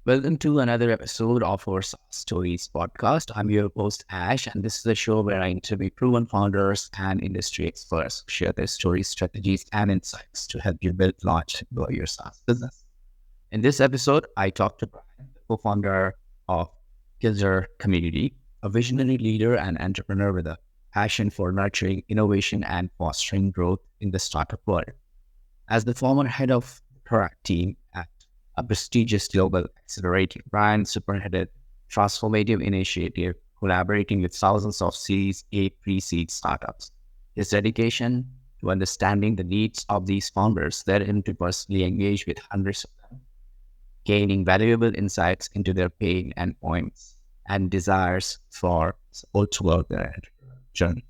Welcome to another episode of our SaaS Stories podcast. I'm your host, Ash, and this is a show where I interview proven founders and industry experts who share their stories, strategies, and insights to help you build, launch, and grow your SaaS business. In this episode, I talked to Brian, the co-founder of Gildre community, a visionary leader and entrepreneur with a passion for nurturing innovation and fostering growth in the startup world. As the former head of the product team at a prestigious global accelerator, Brian superheaded transformative initiative collaborating with thousands of Series A pre-seed startups. His dedication to understanding the needs of these founders led him to personally engage with hundreds of them, gaining valuable insights into their pain and points and desires for support throughout their journey.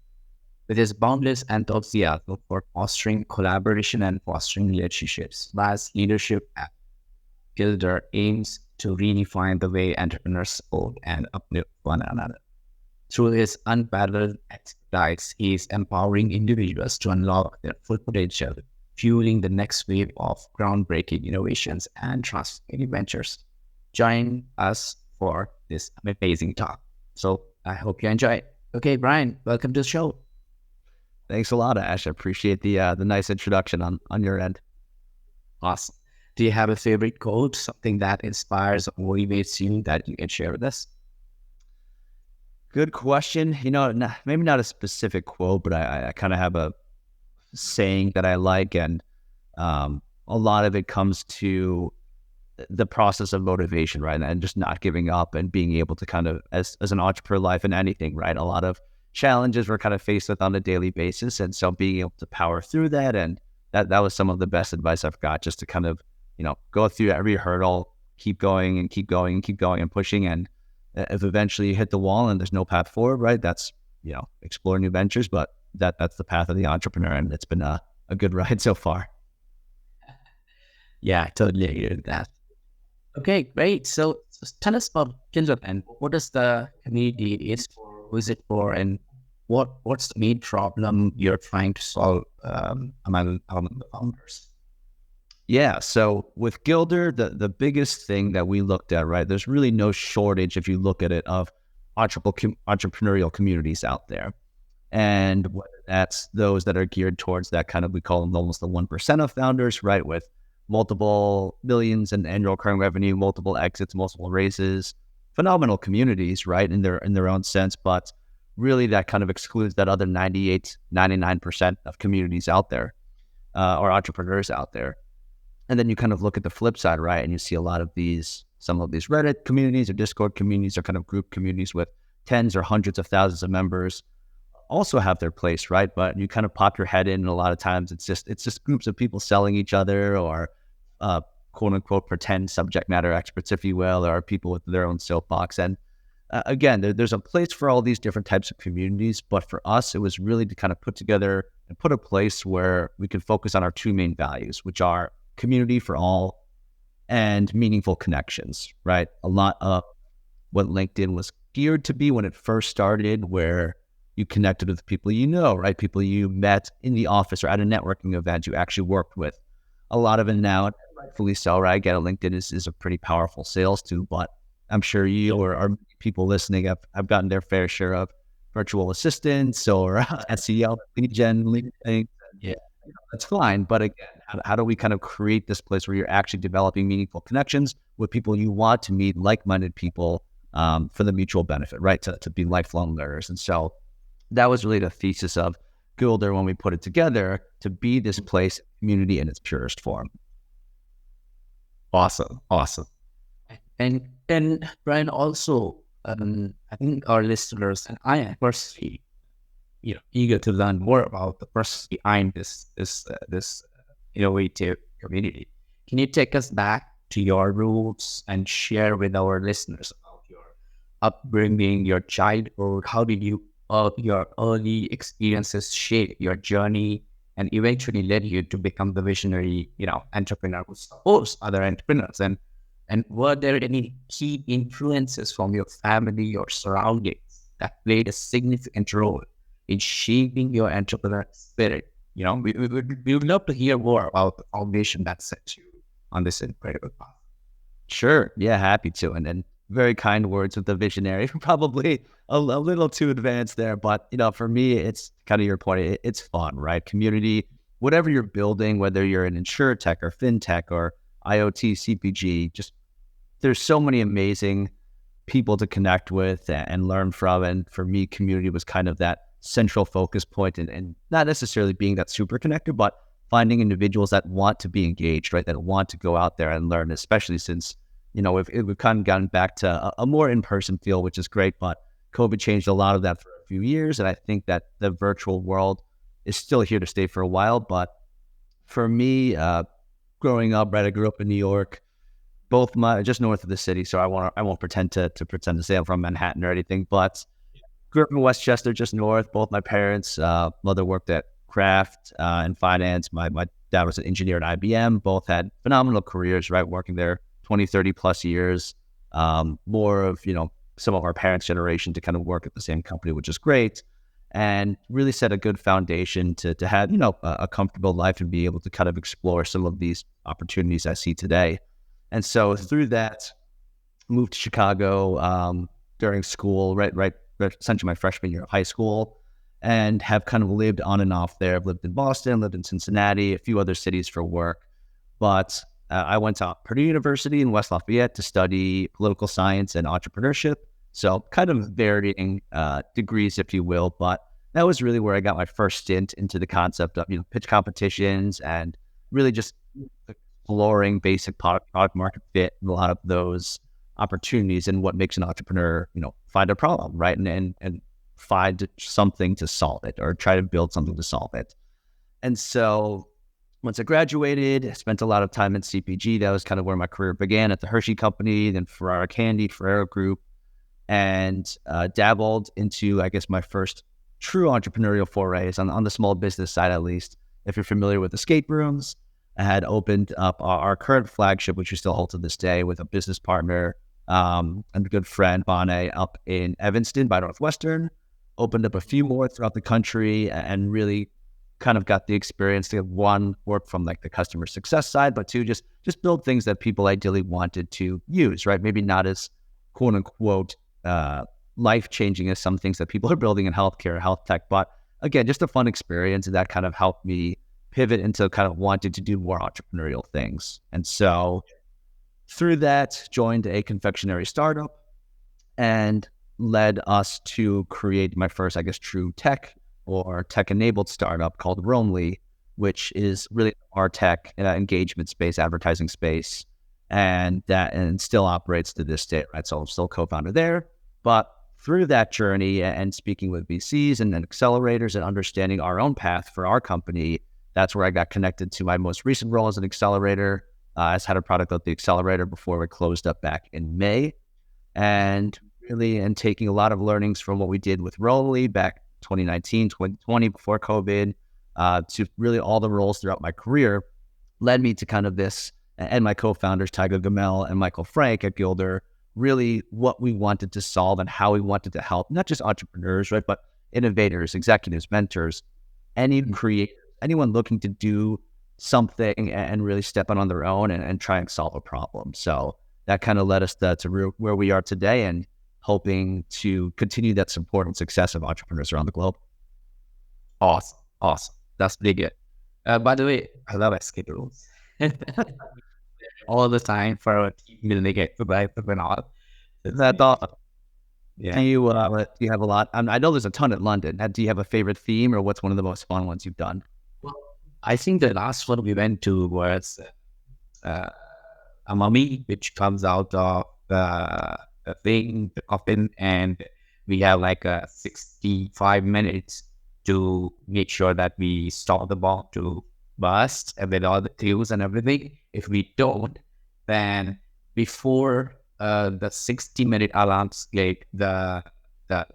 With his boundless enthusiasm for fostering collaboration and fostering relationships, Laz leadership at Gildre aims to redefine the way entrepreneurs support and uplift one another. Through his unparalleled expertise, he is empowering individuals to unlock their full potential, fueling the next wave of groundbreaking innovations and transformative ventures. Join us for this amazing talk. So I hope you enjoy it. Okay, Brian, welcome to the show. Thanks a lot, Ash. I appreciate the nice introduction on your end. Awesome. Do you have a favorite quote, something that inspires or motivates you that you can share with us? Good question. Maybe not a specific quote, but I kind of have a saying that I like, and a lot of it comes to the process of motivation, right? And just not giving up and being able to kind of, as an entrepreneur life in anything, right? A lot of challenges we're kind of faced with on a daily basis. And so being able to power through that, and that was some of the best advice I've got, just to kind of, go through every hurdle, keep going and keep going and keep going and pushing. And if eventually you hit the wall and there's no path forward, right? That's, explore new ventures, but that's the path of the entrepreneur. And it's been a good ride so far. Yeah, I totally agree with that. Okay, great. So tell us about Gildre and what is the community is for, who is it for, and what's the main problem you're trying to solve among the founders? Yeah. So with Gildre, the biggest thing that we looked at, right, there's really no shortage, if you look at it, of entrepreneurial communities out there. And whether that's those that are geared towards that kind of, we call them almost the 1% of founders, right, with multiple millions in annual recurring revenue, multiple exits, multiple raises, phenomenal communities, right, in their own sense. But really that kind of excludes that other 98, 99% of communities out there, or entrepreneurs out there. And then you kind of look at the flip side, right? And you see some of these Reddit communities or Discord communities or kind of group communities with tens or hundreds of thousands of members also have their place, right? But you kind of pop your head in, and a lot of times it's just groups of people selling each other, or quote unquote pretend subject matter experts, if you will, or people with their own soapbox. And again, there's a place for all these different types of communities, but for us, it was really to kind of put together and put a place where we could focus on our two main values, which are community for all and meaningful connections, right? A lot of what LinkedIn was geared to be when it first started, where you connected with people right? People you met in the office or at a networking event you actually worked with. A lot of it now, rightfully so, right? Again, LinkedIn is a pretty powerful sales tool, but I'm sure you or people listening have gotten their fair share of virtual assistants or SEO, lead gen, LinkedIn. Yeah. That's fine. But again, how do we kind of create this place where you're actually developing meaningful connections with people you want to meet, like-minded people, for the mutual benefit, right? To be lifelong learners. And so that was really the thesis of Gildre when we put it together, to be this place, community in its purest form. Awesome. And Brian, also, I think our listeners and I am personally, eager to learn more about the person behind this innovative community. Can you take us back to your roots and share with our listeners about your upbringing, your childhood? How did your early experiences shape your journey and eventually led you to become the visionary, entrepreneur who supports other entrepreneurs? And were there any key influences from your family or surroundings that played a significant role in shaping your entrepreneur spirit? We would love to hear more about the foundation that set you on this incredible path. Sure. Yeah, happy to. And very kind words with the visionary. Probably a little too advanced there, but for me, it's kind of your point. It's fun, right? Community, whatever you're building, whether you're an insurtech or fintech or IoT, CPG, just there's so many amazing people to connect with and learn from. And for me, community was kind of that central focus point, and not necessarily being that super connected, but finding individuals that want to be engaged, right? That want to go out there and learn, especially since, we've kind of gotten back to a more in-person feel, which is great, but COVID changed a lot of that for a few years. And I think that the virtual world is still here to stay for a while. But for me, growing up, right, I grew up in New York, both just north of the city. So I won't pretend to pretend to say I'm from Manhattan or anything, but grew up in Westchester, just north. Both my parents, mother worked at Kraft in finance. My dad was an engineer at IBM. Both had phenomenal careers, right? Working there 20, 30 plus years. More of, some of our parents' generation to kind of work at the same company, which is great. And really set a good foundation to have, a comfortable life and be able to kind of explore some of these opportunities I see today. And so through that, moved to Chicago during school, right, essentially my freshman year of high school, and have kind of lived on and off there. I've lived in Boston, lived in Cincinnati, a few other cities for work. But I went to Purdue University in West Lafayette to study political science and entrepreneurship. So kind of varying degrees, if you will. But that was really where I got my first stint into the concept of, pitch competitions and really just exploring basic product market fit and a lot of those opportunities and what makes an entrepreneur, find a problem, right? And find something to solve it or try to build something to solve it. And so once I graduated, I spent a lot of time in CPG. That was kind of where my career began at the Hershey Company, then Ferrara Candy, Ferrero Group, and dabbled into, I guess, my first true entrepreneurial forays on the small business side, at least. If you're familiar with escape rooms, I had opened up our current flagship, which we still hold to this day, with a business partner and a good friend, Bonnet, up in Evanston by Northwestern. Opened up a few more throughout the country and really kind of got the experience to, one, work from like the customer success side, but two, just build things that people ideally wanted to use, right? Maybe not as quote unquote life-changing as some things that people are building in healthcare, health tech, but again, just a fun experience that kind of helped me pivot into kind of wanting to do more entrepreneurial things. And so through that, joined a confectionery startup and led us to create my first, I guess, true tech or tech-enabled startup called Roamly, which is really our tech engagement space, advertising space, and still operates to this day, right? So I'm still co-founder there. But through that journey and speaking with VCs and accelerators and understanding our own path for our company, that's where I got connected to my most recent role as an accelerator. As head of product at the accelerator before we closed up back in May. And taking a lot of learnings from what we did with Roamly back 2019, 2020, before COVID, to really all the roles throughout my career led me to kind of this, and my co-founders, Tyga Gamel and Michael Frank at Gildre, really what we wanted to solve and how we wanted to help, not just entrepreneurs, right, but innovators, executives, mentors, any creators, anyone looking to do something and really step on their own and try and solve a problem. So that kind of led us to where we are today and hoping to continue that support and success of entrepreneurs around the globe. Awesome. That's pretty good. By the way, I love escape rooms. All the time for our team building it, right? And all. That's awesome. Yeah. Do you have a lot? I know there's a ton at London. Do you have a favorite theme, or what's one of the most fun ones you've done? Well, I think the last one we went to was a mummy, which comes out of the thing, the coffin, and we have like 65 minutes to make sure that we stop the bomb to burst and with all the clues and everything. If we don't, then before the 60-minute alarm gate, the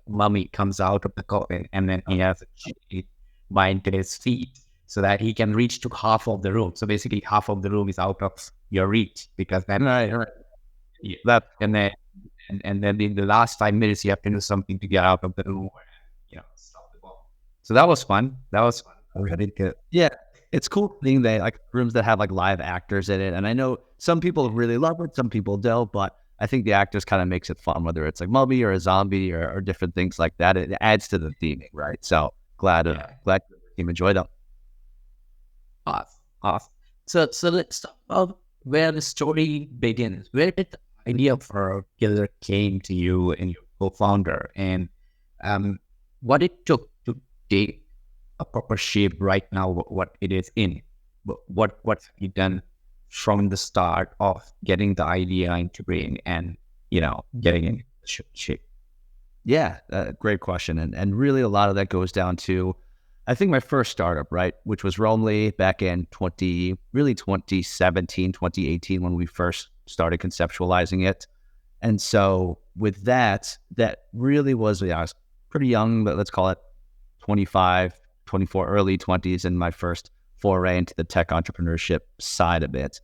mummy comes out of the coffin, and then he has a chain bind to his feet so that he can reach to half of the room. So basically, half of the room is out of your reach, because then That and then in the last 5 minutes, you have to do something to get out of the room, stop the bomb. So that was fun. Really good. Yeah. it's cool thing they like rooms that have like live actors in it. And I know some people really love it, some people don't, but I think the actors kind of makes it fun, whether it's like mummy or a zombie or different things like that. It adds to the theming, right? So glad the team enjoyed them. Awesome. Awesome. So let's talk about where the story begins. Where did the idea for Gildre came to you and your co-founder, and what it took to take a proper shape right now, what it is in? What have you done from the start of getting the idea into brain and, getting in shape? Yeah, great question. And really a lot of that goes down to, I think my first startup, right, which was Roamly back in 2017, 2018, when we first started conceptualizing it. And so with that really was, I was pretty young, but let's call it 25, 24, early 20s in my first foray into the tech entrepreneurship side of it.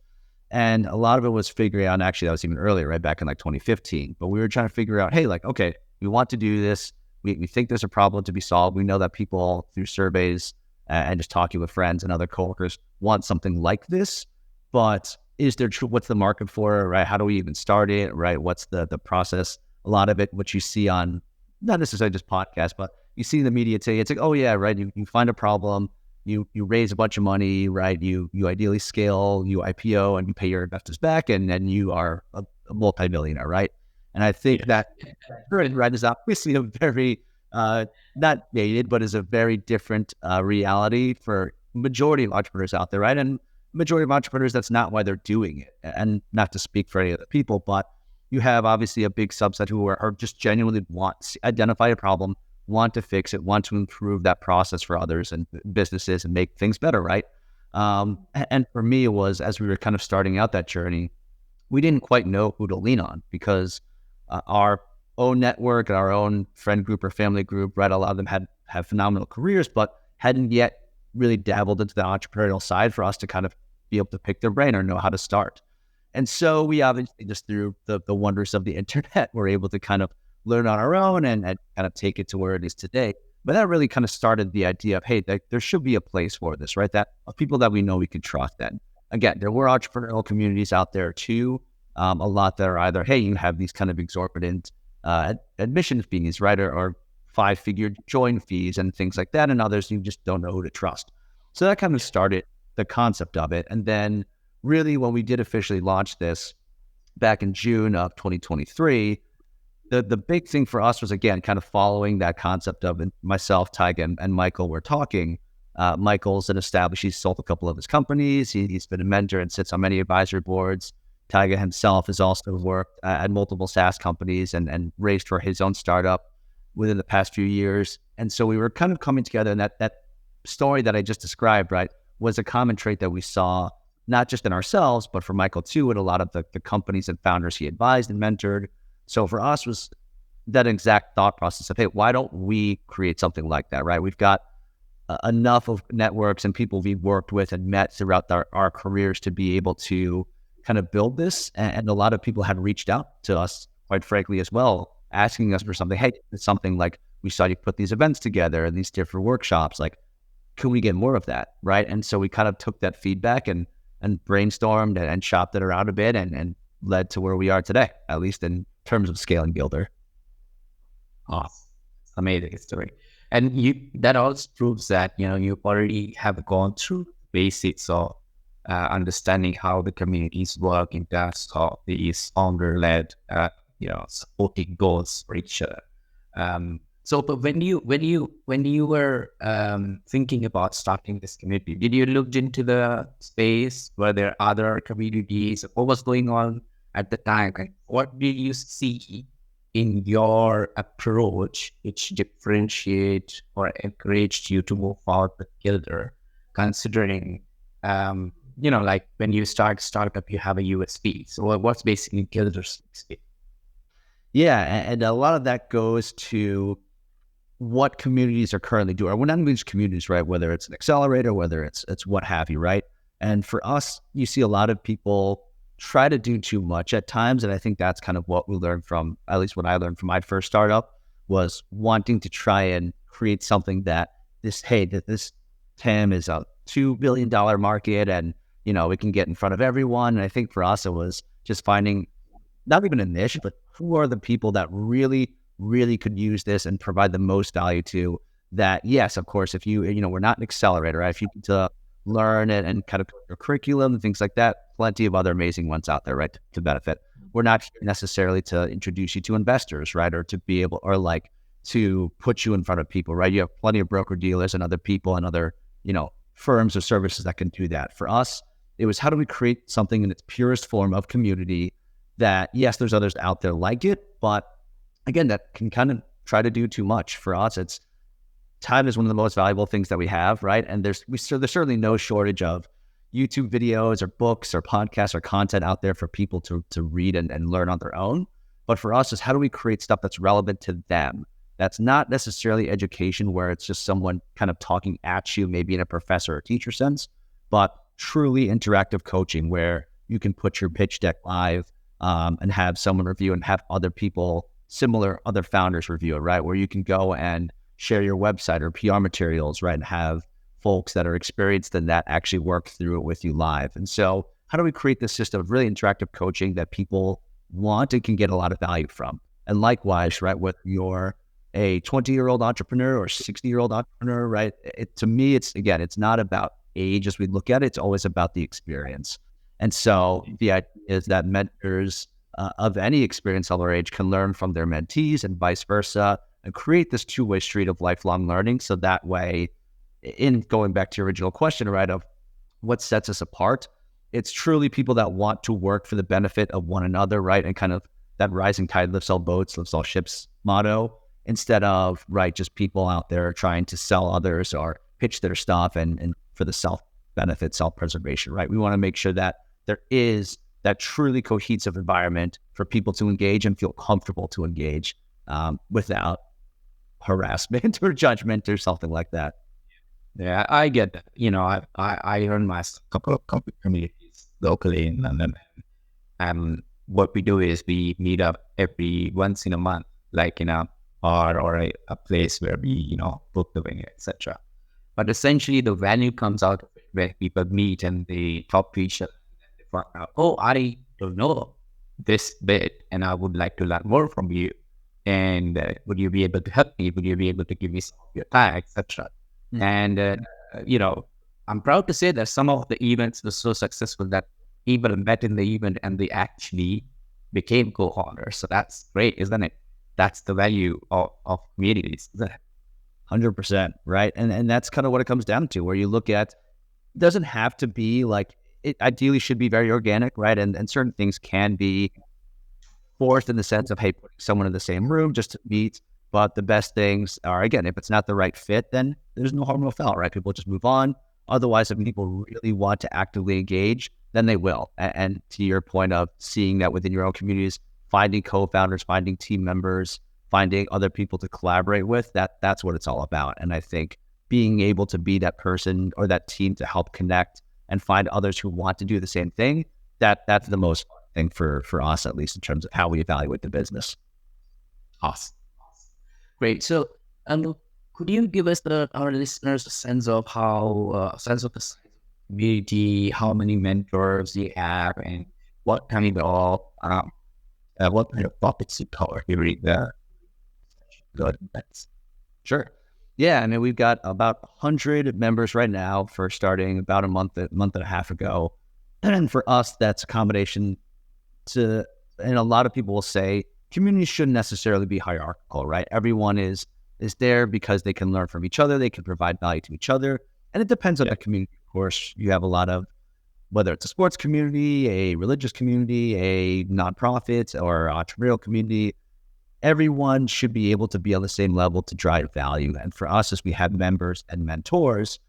And a lot of it was figuring out, actually that was even earlier, right back in like 2015, but we were trying to figure out, hey, like, okay, we want to do this. We think there's a problem to be solved. We know that people through surveys and just talking with friends and other coworkers want something like this, but is there what's the market for it, right? How do we even start it, right? What's the process? A lot of it, what you see on, not necessarily just podcasts, but you see in the media today, it's like, oh yeah, right. You find a problem, you raise a bunch of money, right? You ideally scale, you IPO and you pay your investors back, and then you are a multi-millionaire, right? And I think that right is obviously a very, not dated, but is a very different reality for majority of entrepreneurs out there, right? And majority of entrepreneurs, that's not why they're doing it. And not to speak for any other people, but you have obviously a big subset who are just genuinely want to identify a problem, want to fix it, want to improve that process for others and businesses and make things better, right? And for me, it was, as we were kind of starting out that journey, we didn't quite know who to lean on, because our own network and our own friend group or family group, right, a lot of them have phenomenal careers, but hadn't yet really dabbled into the entrepreneurial side for us to kind of be able to pick their brain or know how to start. And so we obviously, just through the wonders of the internet, were able to kind of learn on our own and kind of take it to where it is today. But that really kind of started the idea of, hey, there should be a place for this, right? That of people that we know we can trust. And again, there were entrepreneurial communities out there too. A lot that are either, hey, you have these kind of exorbitant admission fees, right? Or 5-figure join fees and things like that. And others, you just don't know who to trust. So that kind of started the concept of it. And then really when we did officially launch this back in June of 2023, the big thing for us was, again, kind of following that concept of myself, Tyga, and Michael were talking. Michael's an established, he's sold a couple of his companies. He's been a mentor and sits on many advisory boards. Tyga himself has also worked at multiple SaaS companies and raised for his own startup within the past few years. And so we were kind of coming together, and that story that I just described, right, was a common trait that we saw, not just in ourselves, but for Michael too, and a lot of the companies and founders he advised and mentored. So for us was that exact thought process of, hey, why don't we create something like that, right? We've got enough of networks and people we've worked with and met throughout our careers to be able to kind of build this. And a lot of people had reached out to us, quite frankly, as well, asking us for something. Hey, it's something like, we saw you put these events together and these different workshops. Like, can we get more of that, right? And so we kind of took that feedback and brainstormed and shopped it around a bit and led to where we are today, at least in terms of scaling Gildre. Awesome. Amazing story. And that also proves that, you already have gone through basics of understanding how the communities work in terms of these founder-led, supporting goals for each other. But when you were thinking about starting this community, did you look into the space? Were there other communities? What was going on at the time? And what did you see in your approach which differentiate or encouraged you to move forward with Gildre, considering like when you start startup, you have a USP. So what's basically Gildre's USP? Yeah, and a lot of that goes to what communities are currently doing. Or not these communities, right? Whether it's an accelerator, whether it's what have you, right? And for us, you see a lot of people try to do too much at times. And I think that's kind of what we learned from, at least what I learned from my first startup, was wanting to try and create something that this TAM is $2 billion market, and we can get in front of everyone. And I think for us, it was just finding not even a niche, but who are the people that really, really could use this and provide the most value to that. Yes, of course, if we're not an accelerator, right? If you need to learn it and kind of your curriculum and things like that, plenty of other amazing ones out there, right? To benefit. We're not here necessarily to introduce you to investors, right? Or to be able, or like to put you in front of people, right? You have plenty of broker dealers and other people and other, firms or services that can do that. For us, it was how do we create something in its purest form of community that, yes, there's others out there like it, but again, that can kind of try to do too much. For us, it's time is one of the most valuable things that we have, right? And there's certainly no shortage of YouTube videos or books or podcasts or content out there for people to read and learn on their own. But for us is how do we create stuff that's relevant to them? That's not necessarily education where it's just someone kind of talking at you, maybe in a professor or teacher sense, but truly interactive coaching where you can put your pitch deck live and have someone review and have other people, other founders review it, right? Where you can go and share your website or PR materials, right? And have folks that are experienced in that actually work through it with you live. And so how do we create this system of really interactive coaching that people want and can get a lot of value from? And likewise, right, whether you're a 20-year-old entrepreneur or 60-year-old entrepreneur, right? To me, it's not about age as we look at it. It's always about the experience. And so the idea is that mentors of any experience level or age can learn from their mentees and vice versa and create this two-way street of lifelong learning. So that way, in going back to your original question, right, of what sets us apart, it's truly people that want to work for the benefit of one another, right? And kind of that rising tide lifts all boats, lifts all ships motto, instead of, right, just people out there trying to sell others or pitch their stuff and for the self-benefit, self-preservation, right? We want to make sure that there is that truly cohesive environment for people to engage and feel comfortable to engage without harassment or judgment or something like that. Yeah, I get that. I run my couple of communities locally in London, and what we do is we meet up every once in a month, like or a place where we book the wing, etc. But essentially, the value comes out of it where people meet and they talk to each other. And they find out, oh, I don't know this bit, and I would like to learn more from you. And would you be able to help me? Would you be able to give me some of your time, etc. And, I'm proud to say that some of the events were so successful that people met in the event and they actually became co-founders. So that's great, isn't it? That's the value of communities, isn't it? 100%, right? And that's kind of what it comes down to, where you look at, it doesn't have to be like, it ideally should be very organic, right? And certain things can be forced in the sense of, hey, putting someone in the same room just to meet. But the best things are, again, if it's not the right fit, then there's no harm, no foul, right? People just move on. Otherwise, if people really want to actively engage, then they will. And to your point of seeing that within your own communities, finding co-founders, finding team members, finding other people to collaborate with, that's what it's all about. And I think being able to be that person or that team to help connect and find others who want to do the same thing, that's the most fun thing for us, at least in terms of how we evaluate the business. Awesome. Great. So, could you give us our listeners a sense of the size of community, how many mentors you have, and what kind of topics you cover during the events? Sure. Yeah, I mean, we've got about 100 members right now for starting about a month and a half ago. And for us, that's a combination and a lot of people will say, communities shouldn't necessarily be hierarchical, right? Everyone is there because they can learn from each other. They can provide value to each other. And it depends on the community. Of course, you have a lot of, whether it's a sports community, a religious community, a nonprofit, or entrepreneurial community, everyone should be able to be on the same level to drive value. And for us, as we have members and mentors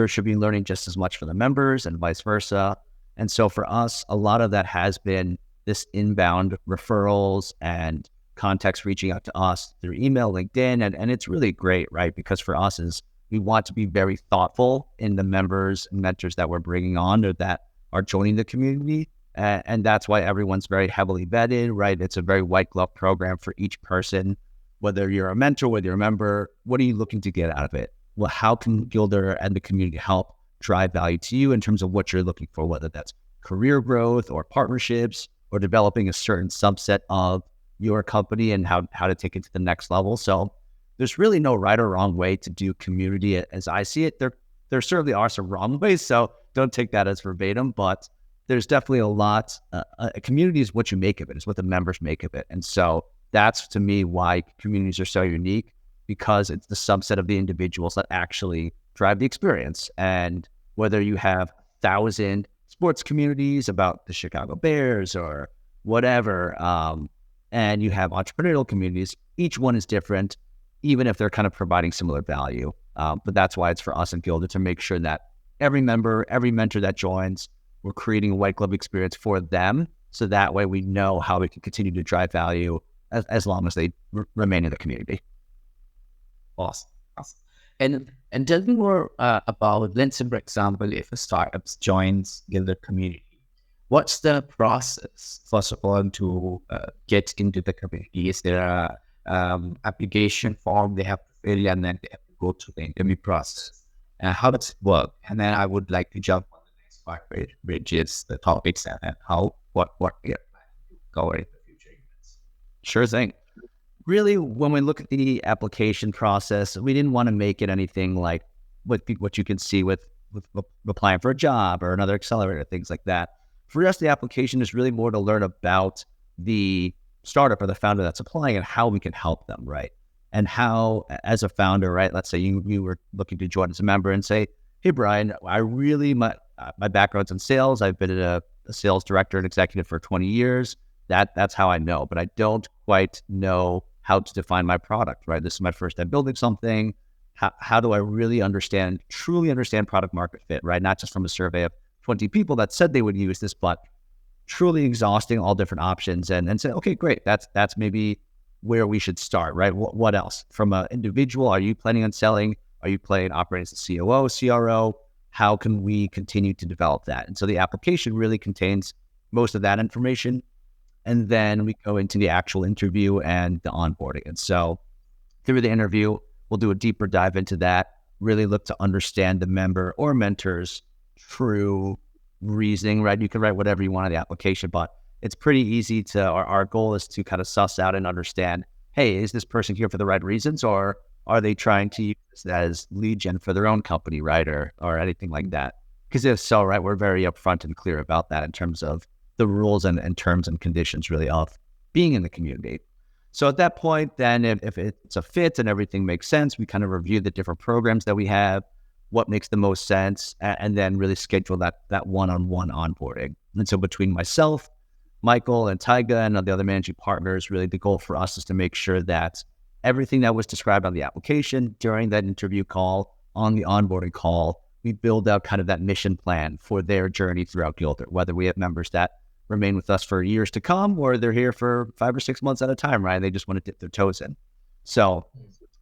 should be learning just as much from the members and vice versa. And so for us, a lot of that has been this inbound referrals and contacts reaching out to us through email, LinkedIn, and it's really great, right? Because for us is we want to be very thoughtful in the members and mentors that we're bringing on or that are joining the community. And that's why everyone's very heavily vetted, right? It's a very white glove program for each person, whether you're a mentor, whether you're a member, what are you looking to get out of it? well, how can Gildre and the community help drive value to you in terms of what you're looking for, whether that's career growth or partnerships or developing a certain subset of your company and how to take it to the next level. So there's really no right or wrong way to do community as I see it. There certainly are some wrong ways, so don't take that as verbatim, but there's definitely a lot. A community is what you make of it. It's what the members make of it. And so that's, to me, why communities are so unique, because it's the subset of the individuals that actually drive the experience. And whether you have 1,000 sports communities about the Chicago Bears or whatever, and you have entrepreneurial communities, each one is different, even if they're kind of providing similar value. But that's why it's for us in Gildre to make sure that every member, every mentor that joins, we're creating a white glove experience for them. So that way we know how we can continue to drive value as long as they remain in the community. Awesome. And tell me more about, let's say, for example, if a startup joins Gildre community, what's the process, first of all, to get into the community? Is there a application form they have to fill, and then they have to go through the interview process? How does it work? And then I would like to jump on the next part, which is the topics and what we are planning to cover in the future events. Sure thing. Really, when we look at the application process, we didn't want to make it anything like what you can see with applying for a job or another accelerator, things like that. For us, the application is really more to learn about the startup or the founder that's applying and how we can help them, right? And how, as a founder, right, let's say you were looking to join as a member and say, hey, Brian, my background's in sales. I've been a sales director and executive for 20 years. That's how I know, but I don't quite know how to define my product, right? This is my first time building something. How do I really truly understand product market fit, right? Not just from a survey of 20 people that said they would use this, but truly exhausting all different options and say, okay, great. That's maybe where we should start, right? What else? From an individual, are you planning on selling? Are you planning on operating as a COO, CRO? How can we continue to develop that? And so the application really contains most of that information. And then we go into the actual interview and the onboarding. And so through the interview, we'll do a deeper dive into that, really look to understand the member or mentor's true reasoning, right? You can write whatever you want in the application, but it's pretty easy our goal is to kind of suss out and understand, hey, is this person here for the right reasons, or are they trying to use this as lead gen for their own company, right? Or anything like that. Because if so, right, we're very upfront and clear about that in terms of the rules and terms and conditions really of being in the community. So at that point, then if it's a fit and everything makes sense, we kind of review the different programs that we have, what makes the most sense, and then really schedule that one-on-one onboarding. And so between myself, Michael, and Tyga, and the other managing partners, really the goal for us is to make sure that everything that was described on the application during that interview call, on the onboarding call, we build out kind of that mission plan for their journey throughout Gildre, whether we have members that remain with us for years to come, or they're here for 5 or 6 months at a time, right? They just want to dip their toes in. So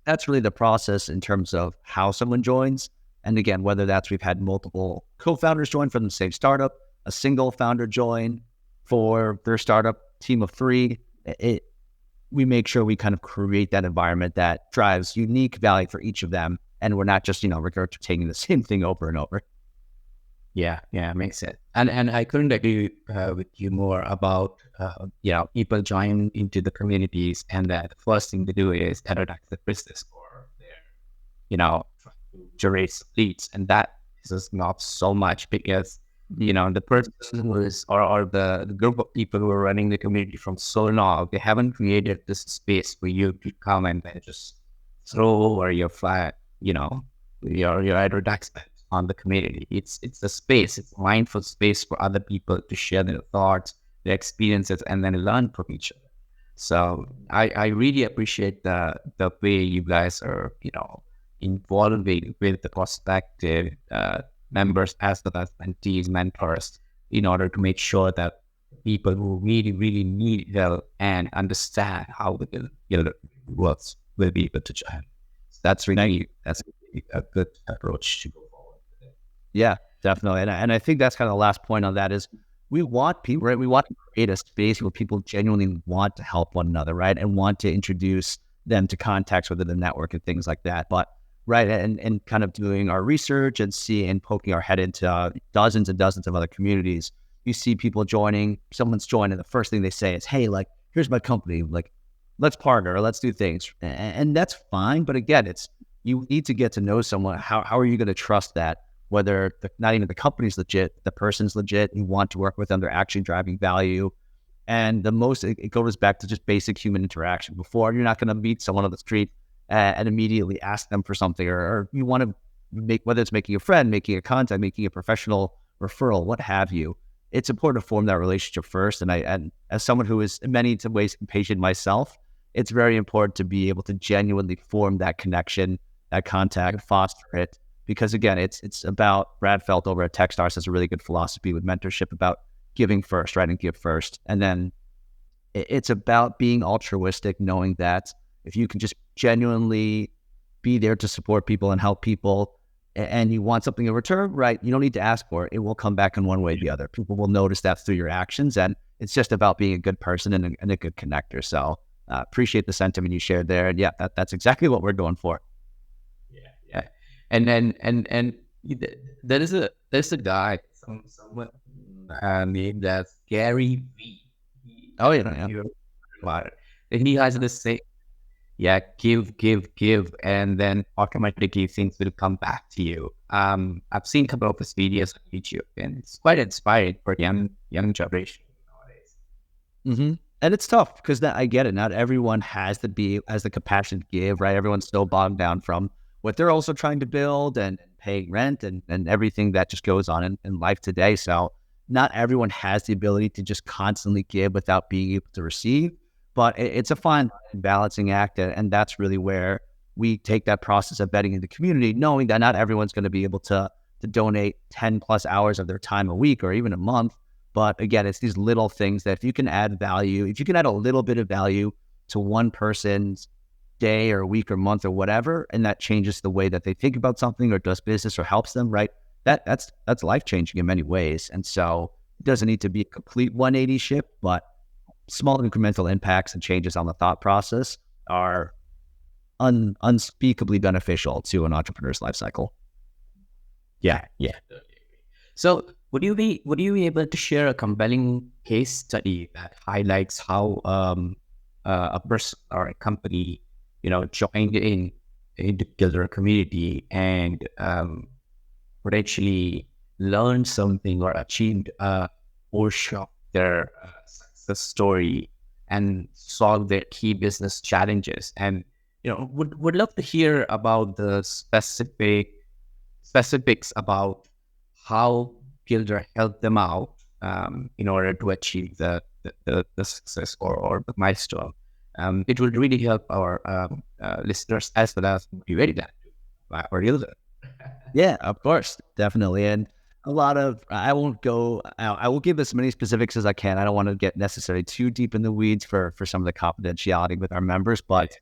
that's really the process in terms of how someone joins. And again, whether that's we've had multiple co-founders join from the same startup, a single founder join for their startup team of 3, we make sure we kind of create that environment that drives unique value for each of them. And we're not just, regurgitating the same thing over and over. Yeah, makes sense. And I couldn't agree with you more about, people join into the communities, and that the first thing to do is adapt the business for their, trying to generate leads. And that is not so much because, the person who is, or the group of people who are running the community from so long, they haven't created this space for you to come and then just throw over your flag, your advertisement on the community. It's a space, it's a mindful space for other people to share their thoughts, their experiences, and then learn from each other. So I really appreciate the way you guys are, involving with the prospective members as well as mentees, mentors, in order to make sure that people who really, really need help and understand how the Gildre works will be able to join. So that's really a good approach to go forward. Yeah, definitely. And I think that's kind of the last point on that is we want people, right? We want to create a space where people genuinely want to help one another, right? And want to introduce them to contacts within the network and things like that. But right? And kind of doing our research and poking our head into dozens and dozens of other communities. You see people joining, someone's joining, the first thing they say is, hey, like, here's my company, like, let's partner, or let's do things. And that's fine. But again, you need to get to know someone. How are you going to trust that? Whether not even the company's legit, the person's legit, you want to work with them, they're actually driving value. And it goes back to just basic human interaction. Before, you're not going to meet someone on the street and immediately ask them for something, or you want to whether it's making a friend, making a contact, making a professional referral, what have you. It's important to form that relationship first. And as someone who is in many ways impatient myself, it's very important to be able to genuinely form that connection, that contact, foster it. Because again, it's about, Brad Felt over at Techstars has a really good philosophy with mentorship about giving first, right? And give first. And then it's about being altruistic, knowing that if you can just genuinely be there to support people and help people, and you want something in return, right? You don't need to ask for it. It will come back in one way or the other. People will notice that through your actions. And it's just about being a good person and a good connector. So appreciate the sentiment you shared there. And yeah, that's exactly what we're going for. Yeah. And there's a guy, someone named as Gary V. Oh, yeah. And he has this say, give, and then automatically things will come back to you. I've seen a couple of his videos on YouTube, and it's quite inspiring for young generation nowadays. Mm-hmm. And it's tough because I get it. Not everyone has the compassion to give, right? Everyone's so bogged down from what they're also trying to build and paying rent and everything that just goes on in life today. So not everyone has the ability to just constantly give without being able to receive. But it's a fine balancing act, and that's really where we take that process of vetting in the community, knowing that not everyone's going to be able to donate 10 plus hours of their time a week or even a month. But again, it's these little things that if you can add value, if you can add a little bit of value to one person's day or week or month or whatever, and that changes the way that they think about something or does business or helps them, right? That's life-changing in many ways. And so it doesn't need to be a complete 180 shift, but small incremental impacts and changes on the thought process are unspeakably beneficial to an entrepreneur's life cycle. Yeah. So would you be able to share a compelling case study that highlights how a person or a company, joined into the Gildre community and potentially learned something or achieved a portion of their success story and solve their key business challenges? And would love to hear about the specifics about how Gildre helped them out in order to achieve the success or the milestone. It will really help our listeners as well as motivate them for Gildre. Yeah, of course, definitely. And I will give as many specifics as I can. I don't want to get necessarily too deep in the weeds for some of the confidentiality with our members, but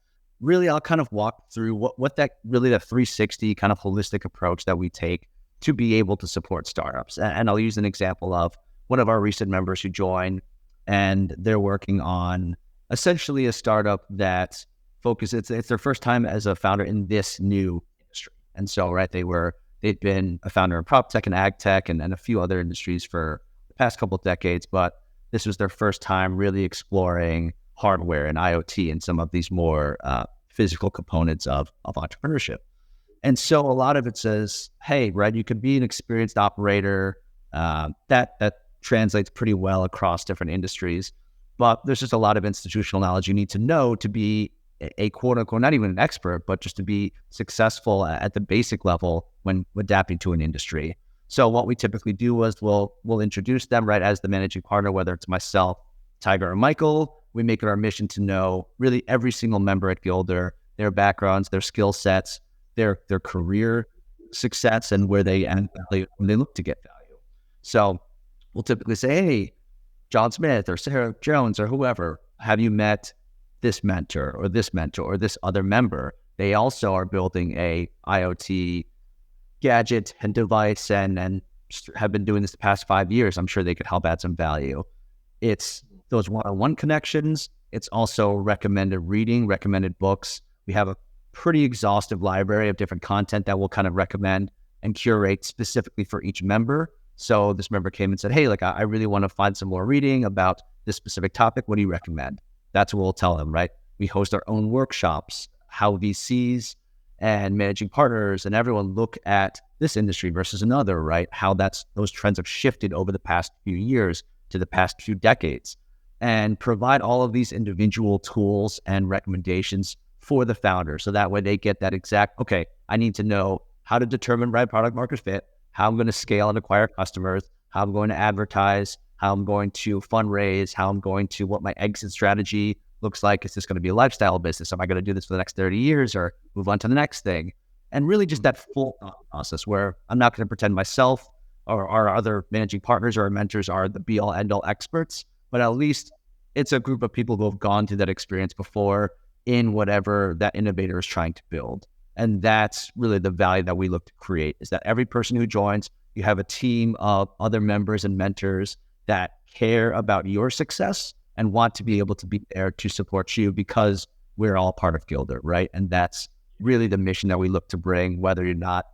really I'll kind of walk through what that really the 360 kind of holistic approach that we take to be able to support startups. And I'll use an example of one of our recent members who joined, and they're working on essentially a startup that focuses, it's their first time as a founder in this new industry. And so, right, they'd been a founder in prop tech and ag tech and a few other industries for the past couple of decades, but this was their first time really exploring hardware and IoT and some of these more physical components of entrepreneurship. And so a lot of it says, hey, right, you could be an experienced operator. That translates pretty well across different industries, but there's just a lot of institutional knowledge you need to know to be a quote unquote, not even an expert, but just to be successful at the basic level when adapting to an industry. So what we typically do is we'll introduce them right as the managing partner, whether it's myself, Tiger, or Michael. We make it our mission to know really every single member at Gildre, their backgrounds, their skill sets, their career success, and where they end when they look to get value. So we'll typically say, hey, John Smith or Sarah Jones or whoever, have you met this mentor or this other member? They also are building a IoT gadget and device and have been doing this the past 5 years. I'm sure they could help add some value. It's those one-on-one connections. It's also recommended reading, recommended books. We have pretty exhaustive library of different content that we'll kind of recommend and curate specifically for each member. So this member came and said, hey, like I really want to find some more reading about this specific topic. What do you recommend? That's what we'll tell them, right? We host our own workshops, how VCs and managing partners and everyone look at this industry versus another, right? How those trends have shifted over the past few years to the past few decades, and provide all of these individual tools and recommendations for the founder. So that way they get that exact, okay, I need to know how to determine right product market fit, how I'm going to scale and acquire customers, how I'm going to advertise, how I'm going to fundraise, what my exit strategy looks like. Is this going to be a lifestyle business? Am I going to do this for the next 30 years or move on to the next thing? And really just that full process where I'm not going to pretend myself or our other managing partners or our mentors are the be all end all experts, but at least it's a group of people who have gone through that experience before in whatever that innovator is trying to build. And that's really the value that we look to create, is that every person who joins, you have a team of other members and mentors that care about your success and want to be able to be there to support you because we're all part of Gildre, right? And that's really the mission that we look to bring, whether or not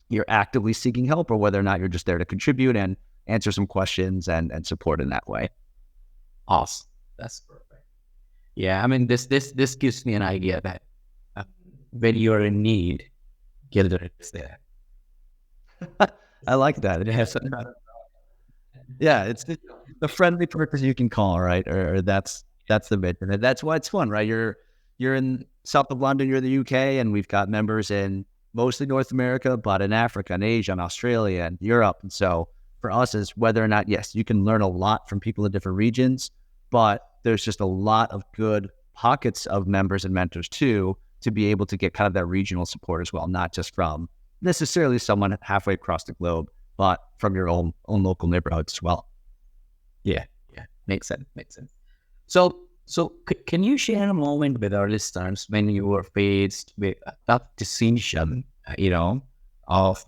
you're actively seeking help or whether or not you're just there to contribute and answer some questions and support in that way. Awesome. That's perfect. Yeah, I mean, this gives me an idea that when you're in need, Gildre is there. I like that. It has yeah, it's the friendly person you can call, right? Or that's the bit, and that's why it's fun, right? You're in south of London, you're in the UK, and we've got members in mostly North America, but in Africa and Asia and Australia and Europe. And so for us is whether or not, yes, you can learn a lot from people in different regions, but there's just a lot of good pockets of members and mentors too, to be able to get kind of that regional support as well, not just from necessarily someone halfway across the globe, but from your own local neighborhood as well. Yeah, makes sense. So can you share a moment with our listeners when you were faced with a tough decision, of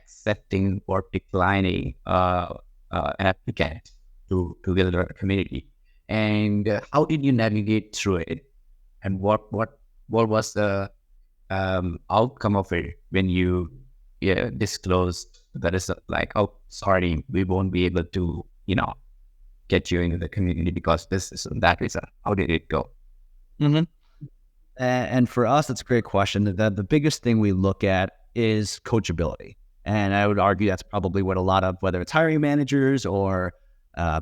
accepting or declining an applicant to the community, and how did you navigate through it, and what was the outcome of it when you disclosed that it's like, oh, sorry, we won't be able to get you into the community because this is that reason. How did it go? Mm-hmm. And for us, that's a great question. The biggest thing we look at is coachability. And I would argue that's probably what a lot of, whether it's hiring managers or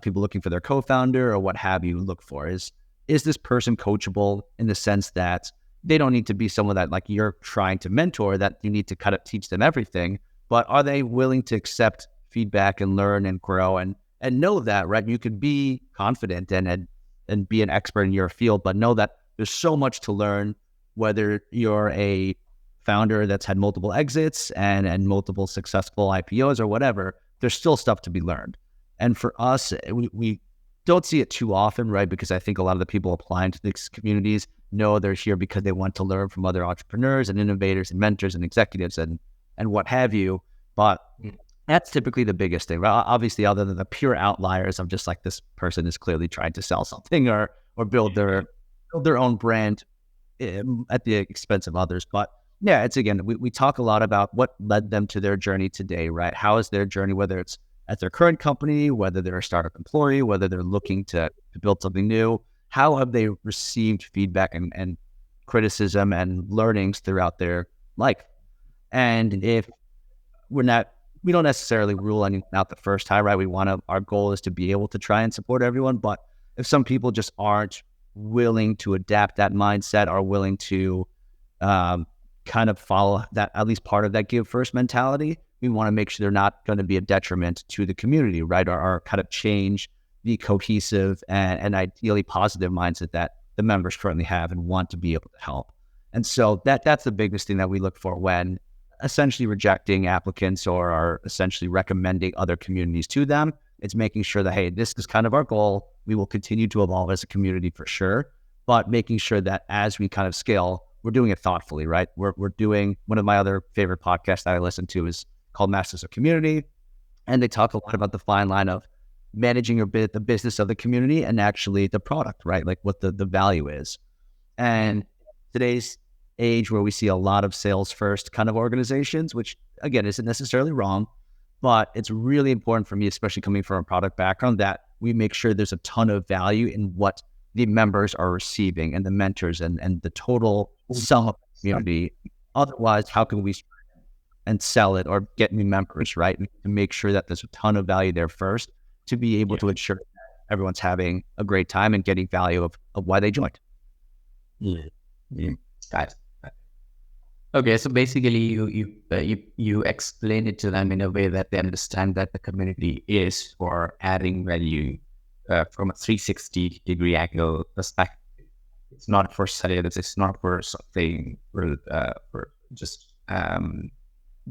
people looking for their co-founder or what have you, look for is this person coachable in the sense that they don't need to be someone that like you're trying to mentor, that you need to kind of teach them everything, but are they willing to accept feedback and learn and grow and know that, right? You could be confident and be an expert in your field, but know that there's so much to learn, whether you're a founder that's had multiple exits and multiple successful IPOs or whatever, there's still stuff to be learned. And for us, we don't see it too often, right? Because I think a lot of the people applying to these communities know they're here because they want to learn from other entrepreneurs and innovators and mentors and executives and what have you. But that's typically the biggest thing, right? Obviously, other than the pure outliers of just like this person is clearly trying to sell something or build their own brand at the expense of others. But yeah, it's again, we talk a lot about what led them to their journey today, right? How is their journey, whether it's at their current company, whether they're a startup employee, whether they're looking to build something new, how have they received feedback and criticism and learnings throughout their life? And if we don't necessarily rule anyone out the first time, right? Our goal is to be able to try and support everyone. But if some people just aren't willing to adapt that mindset, are willing to kind of follow that, at least part of that give first mentality, we want to make sure they're not going to be a detriment to the community, right? Or kind of change the cohesive and ideally positive mindset that the members currently have and want to be able to help. And so that's the biggest thing that we look for when essentially rejecting applicants or are essentially recommending other communities to them. It's making sure that, hey, this is kind of our goal. We will continue to evolve as a community for sure, but making sure that as we kind of scale, we're doing it thoughtfully, right? We're doing, one of my other favorite podcasts that I listen to is called Masters of Community. And they talk a lot about the fine line of managing the business of the community and actually the product, right? Like what the value is. And today's age where we see a lot of sales first kind of organizations, which again isn't necessarily wrong, but it's really important for me, especially coming from a product background, that we make sure there's a ton of value in what the members are receiving and the mentors and the total sum of the community. Otherwise, how can we and sell it or get new members, right? To make sure that there's a ton of value there first to be able to ensure that everyone's having a great time and getting value of why they joined. Yeah. Got it. Okay, so basically, you explain it to them in a way that they understand that the community is for adding value from a 360-degree angle perspective. It's not for sales. It's not for something for just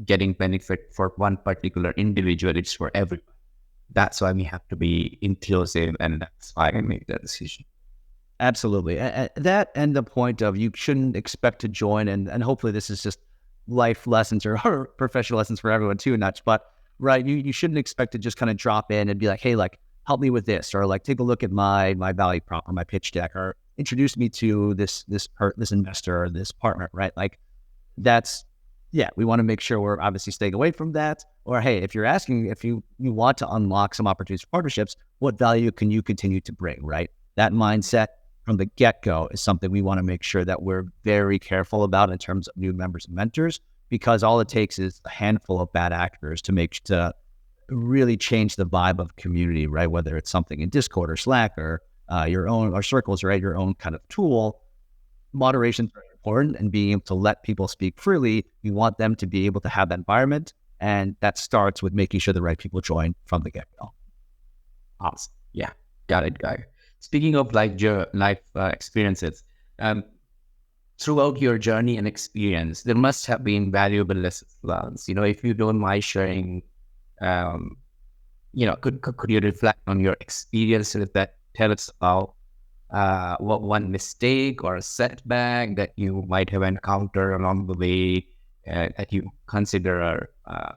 getting benefit for one particular individual. It's for everyone. That's why we have to be inclusive, and that's why I made that decision. Absolutely. That and the point of you shouldn't expect to join, and hopefully this is just life lessons or professional lessons for everyone too, but right, you shouldn't expect to just kind of drop in and be like, hey, like, help me with this, or like, take a look at my value prop or my pitch deck, or introduce me to this investor or this partner, right? Like we want to make sure we're obviously staying away from that. Or, hey, if you're asking, if you want to unlock some opportunities for partnerships, what value can you continue to bring, right? That mindset from the get-go is something we want to make sure that we're very careful about in terms of new members and mentors, because all it takes is a handful of bad actors to really change the vibe of community, right? Whether it's something in Discord or Slack or your own, or circles, right? Your own kind of tool. Moderation is very important, and being able to let people speak freely. We want them to be able to have that environment, and that starts with making sure the right people join from the get-go. Awesome. Yeah, got it. Speaking of like your life experiences, throughout your journey and experience, there must have been valuable lessons learned. If you don't mind sharing, could you reflect on your experiences that tell us about what one mistake or a setback that you might have encountered along the way that you consider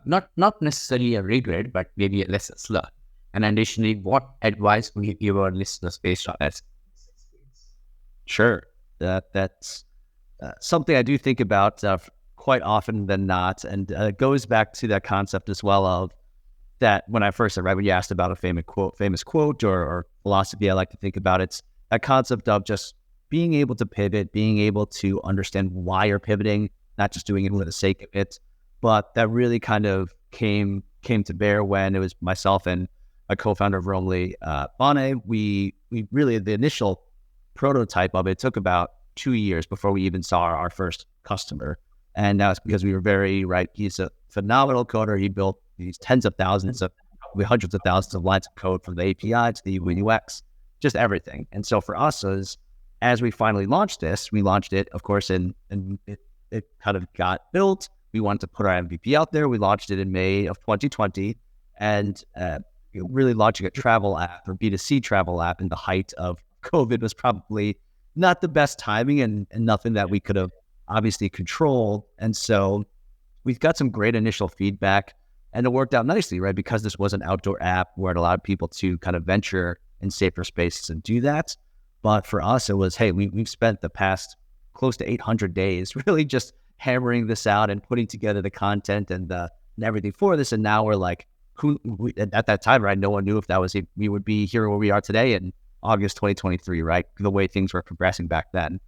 not necessarily a regret, but maybe a lesson learned? And additionally, what advice would you give our listeners based on that experience? Sure. That's something I do think about quite often than not. And it goes back to that concept as well of that when I first said, right, when you asked about a famous quote or philosophy, I like to think about it's that concept of just being able to pivot, being able to understand why you're pivoting, not just doing it for the sake of it. But that really kind of came to bear when it was myself and a co-founder of Romley, Bonnet. We really, the initial prototype of it took about 2 years before we even saw our first customer. And that's because we were he's a phenomenal coder. He built these tens of thousands of, hundreds of thousands of lines of code from the API to the UI UX, just everything. And so for us, as we finally launched this, we launched it, of course, and it kind of got built. We wanted to put our MVP out there. We launched it in May of 2020, and really launching a travel app or B2C travel app in the height of COVID was probably not the best timing and nothing that we could have obviously controlled. And so we've got some great initial feedback, and it worked out nicely, right? Because this was an outdoor app where it allowed people to kind of venture in safer spaces and do that. But for us, it was, hey, we've spent the past close to 800 days really just hammering this out and putting together the content and everything for this. And now we're like, at that time, right, no one knew if we would be here where we are today in August 2023, right? The way things were progressing back then.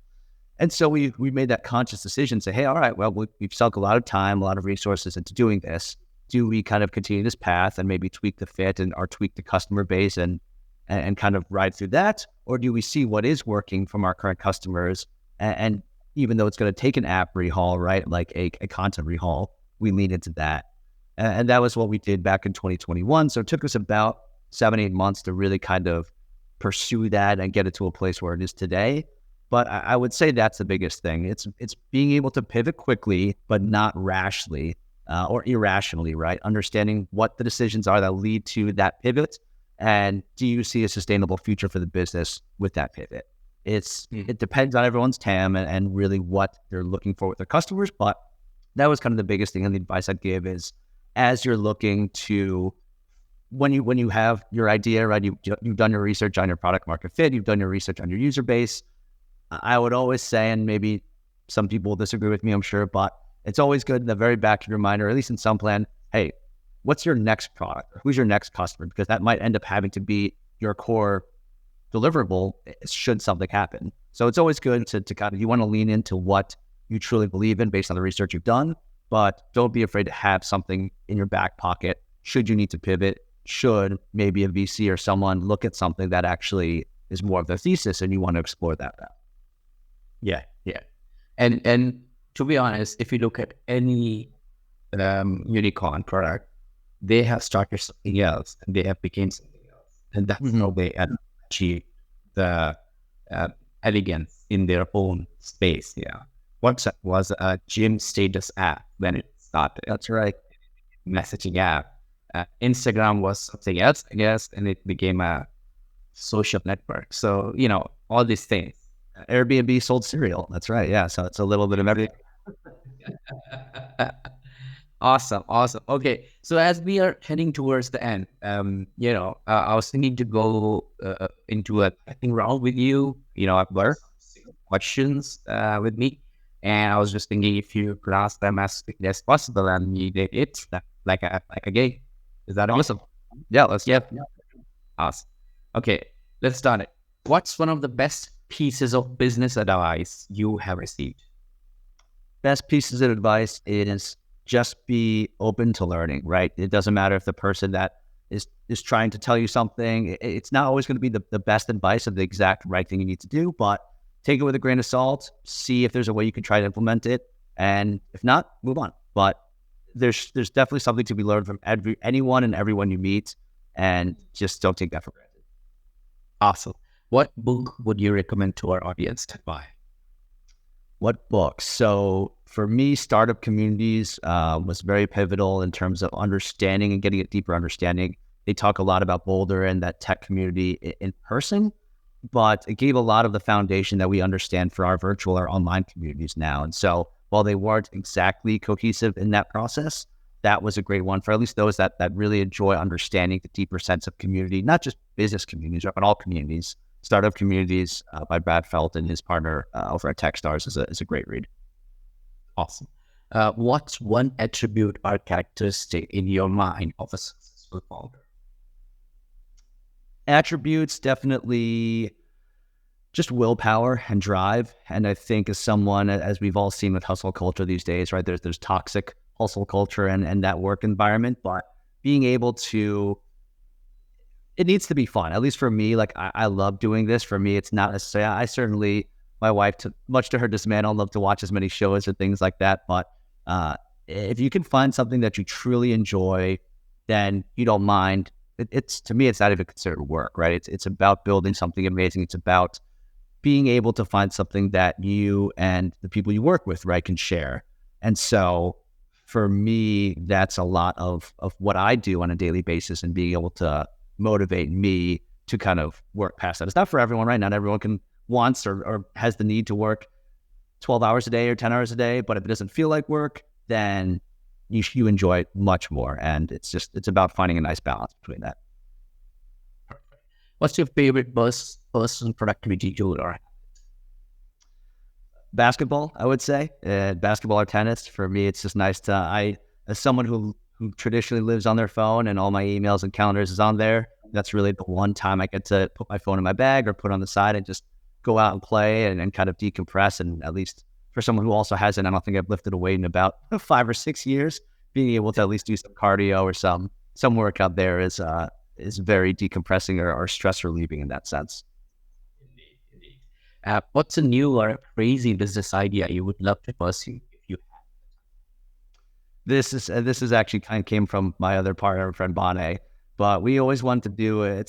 And so we made that conscious decision to say, hey, all right, well, we've sunk a lot of time, a lot of resources into doing this. Do we kind of continue this path and maybe tweak the fit or tweak the customer base and kind of ride through that? Or do we see what is working from our current customers? And even though it's going to take an app rehaul, right, like a content rehaul, we lean into that. And that was what we did back in 2021. So it took us about 7-8 months to really kind of pursue that and get it to a place where it is today. But I would say that's the biggest thing. It's being able to pivot quickly, but not rashly or irrationally, right? Understanding what the decisions are that lead to that pivot, and do you see a sustainable future for the business with that pivot? It depends on everyone's TAM and really what they're looking for with their customers. But that was kind of the biggest thing, and the advice I'd give is, as you're looking to, when you have your idea, right, you've done your research on your product market fit, you've done your research on your user base, I would always say, and maybe Some people disagree with me, I'm sure, but it's always good in the very back of your mind, or at least in some plan, hey, what's your next product? Or who's your next customer? Because that might end up having to be your core deliverable should something happen. So it's always good to kind of, you want to lean into what you truly believe in based on the research you've done, but don't be afraid to have something in your back pocket should you need to pivot, should maybe a VC or someone look at something that actually is more of their thesis and you want to explore that path. Yeah, yeah. And to be honest, if you look at any unicorn product, they have started something else and they have become something else. And that's how they achieve the elegance in their own space. Yeah. WhatsApp was a gym status app when it started. That's right. Messaging app. Instagram was something else, I guess, and it became a social network. So, all these things. Airbnb sold cereal. That's right. Yeah. So it's a little bit of everything. Awesome. Okay. So as we are heading towards the end, I was thinking to go into a lightning round with you. I've got questions with me, and I was just thinking if you could ask them as quickly as possible, and you did it like a game. Is that awesome? Yeah. Let's. Yeah. Awesome. Okay. Let's start it. What's one of the best pieces of business advice you have received? Best pieces of advice is just be open to learning, right? It doesn't matter if the person that is trying to tell you something, it's not always going to be the best advice of the exact right thing you need to do, but take it with a grain of salt, see if there's a way you can try to implement it. And if not, move on. But there's definitely something to be learned from anyone and everyone you meet, and just don't take that for granted. Awesome. What book would you recommend to our audience to buy? What books? So for me, Startup Communities was very pivotal in terms of understanding and getting a deeper understanding. They talk a lot about Boulder and that tech community in person, but it gave a lot of the foundation that we understand for our virtual or online communities now. And so while they weren't exactly cohesive in that process, that was a great one for at least those that really enjoy understanding the deeper sense of community, not just business communities, but all communities. Startup Communities by Brad Felt and his partner over at Techstars is a great read. Awesome. What's one attribute or characteristic in your mind of a successful founder? Attributes, definitely just willpower and drive. And I think as someone, as we've all seen with hustle culture these days, right, there's toxic hustle culture and that work environment, but being able to, it needs to be fun. At least for me, like I love doing this. For me, it's not necessarily, I certainly, my wife, much to her dismay, I don't love to watch as many shows or things like that. But if you can find something that you truly enjoy, then you don't mind. It's to me, it's not even considered work, right? It's about building something amazing. It's about being able to find something that you and the people you work with, right, can share. And so for me, that's a lot of what I do on a daily basis, and being able to motivate me to kind of work past that. It's not for everyone, right? Not everyone wants or has the need to work 12 hours a day or 10 hours a day, but if it doesn't feel like work, then you enjoy it much more. And it's about finding a nice balance between that. What's your favorite personal productivity tool or basketball? I would say basketball or tennis. For me, it's just nice to, as someone who traditionally lives on their phone and all my emails and calendars is on there, that's really the one time I get to put my phone in my bag or put on the side and just go out and play and kind of decompress. And at least for someone who also hasn't, I don't think I've lifted a weight in about 5 or 6 years, being able to at least do some cardio or some workout there is very decompressing or stress relieving in that sense. Indeed. What's a new or a crazy business idea you would love to pursue if you had? This is actually kind of came from my other partner, friend Bonnet, but we always wanted to do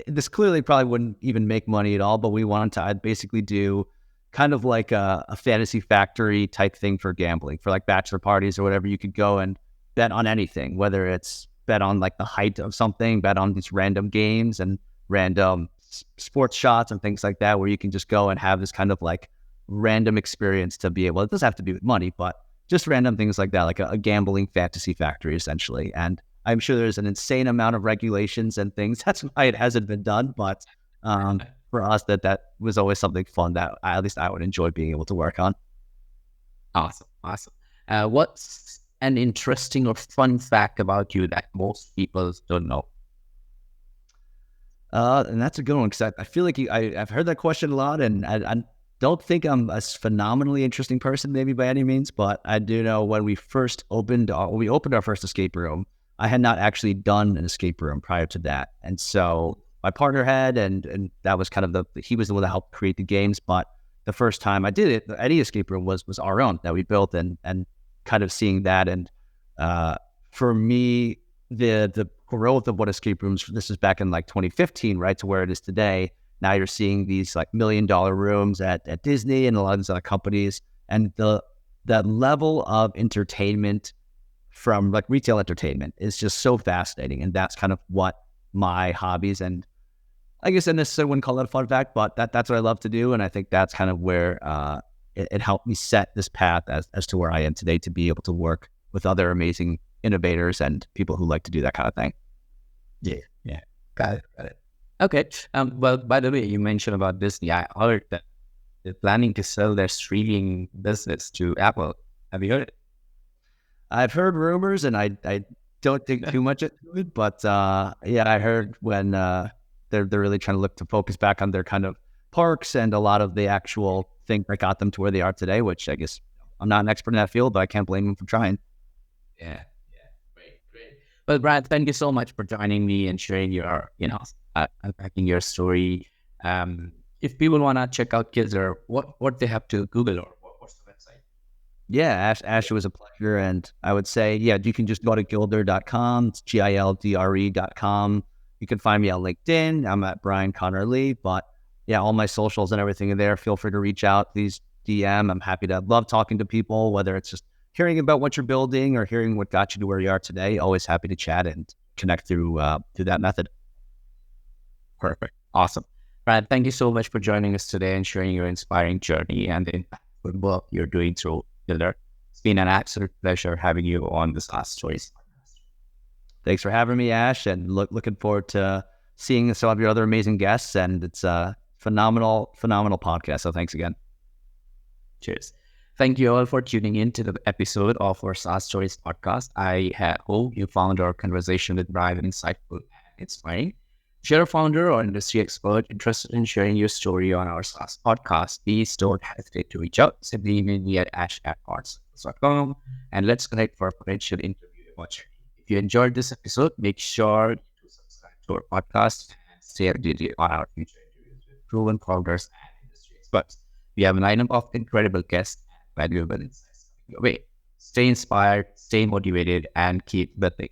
this clearly probably wouldn't even make money at all, but we wanted to basically do kind of like a fantasy factory type thing for gambling, for like bachelor parties or whatever. You could go and bet on anything, whether it's bet on like the height of something, bet on these random games and random sports shots and things like that, where you can just go and have this kind of like random experience to be able, it doesn't have to be with money, but just random things like that, like a gambling fantasy factory essentially. And I'm sure there's an insane amount of regulations and things. That's why it hasn't been done. But for us, that was always something fun that at least I would enjoy being able to work on. Awesome. Awesome. What's an interesting or fun fact about you that most people don't know? And that's a good one because I feel like I've heard that question a lot, and I don't think I'm a phenomenally interesting person, maybe by any means, but I do know when we opened our first escape room, I had not actually done an escape room prior to that, and so my partner had, and that was kind of he was the one that helped create the games, but the first time I did it, any escape room was our own that we built, and kind of seeing that, and for me, the growth of what escape rooms, this is back in like 2015, right, to where it is today. Now you're seeing these like $1 million rooms at Disney and a lot of these other companies, and that level of entertainment from like retail entertainment is just so fascinating, and that's kind of what my hobbies, and I guess I necessarily wouldn't call that a fun fact, but that's what I love to do, and I think that's kind of where it helped me set this path as to where I am today, to be able to work with other amazing innovators and people who like to do that kind of thing. Yeah. Yeah. Got it. Got it. Okay. Well, by the way, you mentioned about Disney. I heard that they're planning to sell their streaming business to Apple. Have you heard it? I've heard rumors, and I don't think too much into it, but yeah, I heard when they're really trying to look to focus back on their kind of parks and a lot of the actual thing that got them to where they are today, which I guess I'm not an expert in that field, but I can't blame them for trying. Yeah. Yeah. Great. Great. Well, Brad, thank you so much for joining me and sharing your, unpacking your story. If people want to check out Gildre, what they have to Google, or what's the website? Yeah, Ash, it was a pleasure. And I would say, yeah, you can just go to gildre.com. It's gildre.com. You can find me on LinkedIn. I'm at Brian Connor Lee. But yeah, all my socials and everything are there. Feel free to reach out. Please DM. I'm happy to love talking to people, whether it's just hearing about what you're building or hearing what got you to where you are today. Always happy to chat and connect through that method. Perfect. Awesome. Brad, thank you so much for joining us today and sharing your inspiring journey and the impactful work you're doing through Gildre. It's been an absolute pleasure having you on this Last Stories podcast. Thanks for having me, Ash, and looking forward to seeing some of your other amazing guests. And it's a phenomenal podcast. So thanks again. Cheers. Thank you all for tuning in to the episode of our SaaS Stories podcast. I hope you found our conversation with Brian insightful and inspiring. If you're a founder or industry expert interested in sharing your story on our SaaS podcast, please don't hesitate to reach out. Simply email me at ash@artscircles.com and let's connect for a potential interview opportunity. If you enjoyed this episode, make sure to subscribe to our podcast and stay updated on our future interviews with proven founders and industry experts. We have a lineup of incredible guests and valuable insights coming your way. Stay inspired, stay motivated, and keep building.